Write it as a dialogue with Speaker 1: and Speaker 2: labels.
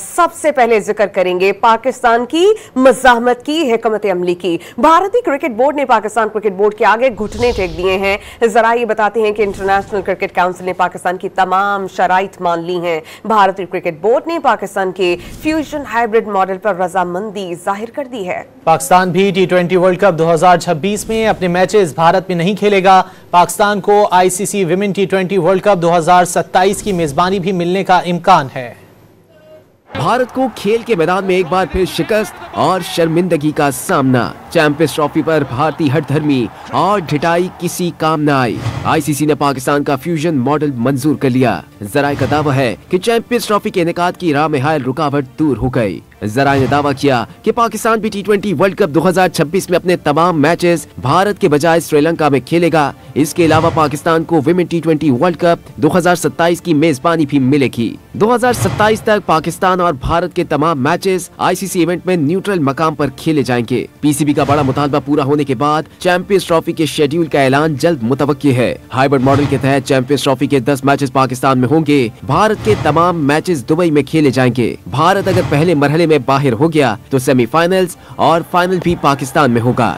Speaker 1: सबसे पहले जिक्र करेंगे पाकिस्तान की मज़ाहमत की, हिकमत अमली की। भारतीय क्रिकेट बोर्ड ने पाकिस्तान क्रिकेट बोर्ड के आगे घुटने टेक दिए हैं। जरा ये बताते हैं कि इंटरनेशनल क्रिकेट काउंसिल ने पाकिस्तान की तमाम शराइत मान ली हैं। भारतीय क्रिकेट बोर्ड ने पाकिस्तान के फ्यूजन हाइब्रिड मॉडल पर रजामंदी जाहिर कर दी है।
Speaker 2: पाकिस्तान भी T20 वर्ल्ड कप 2026 में अपने मैचेस भारत में नहीं खेलेगा। पाकिस्तान को ICC women T20 world cup 2027 की मेजबानी भी मिलने का इम्कान है।
Speaker 3: भारत को खेल के मैदान में एक बार फिर शिकस्त और शर्मिंदगी का सामना। चैंपियंस ट्रॉफी पर भारतीय हठधर्मी और ढिठाई किसी काम न आई। ICC ने पाकिस्तान का फ्यूजन मॉडल मंजूर कर लिया। जराये का दावा है कि चैंपियंस ट्रॉफी के इनेकाद की राह में हायल रुकावट दूर हो गई। जराये ने दावा किया कि पाकिस्तान भी T20 वर्ल्ड कप 2026 में अपने तमाम मैचेस भारत के बजाय श्रीलंका में खेलेगा। इसके अलावा पाकिस्तान को विमेन T20 वर्ल्ड कप 2027 की मेजबानी भी मिलेगी। 2027 तक पाकिस्तान और भारत के तमाम मैचेस ICC इवेंट में न्यूट्रल मकाम पर खेले जाएंगे। PCB का बड़ा मुतालबा पूरा होने के बाद चैंपियंस ट्रॉफी के शेड्यूल का ऐलान जल्द मुतवक्की है। हाइब्रिड मॉडल के तहत चैंपियंस ट्रॉफी के 10 मैचेस पाकिस्तान में होंगे। भारत के तमाम मैचेस दुबई में खेले जाएंगे। भारत अगर पहले मरहले में बाहर हो गया तो सेमीफाइनल्स और फाइनल भी पाकिस्तान में होगा।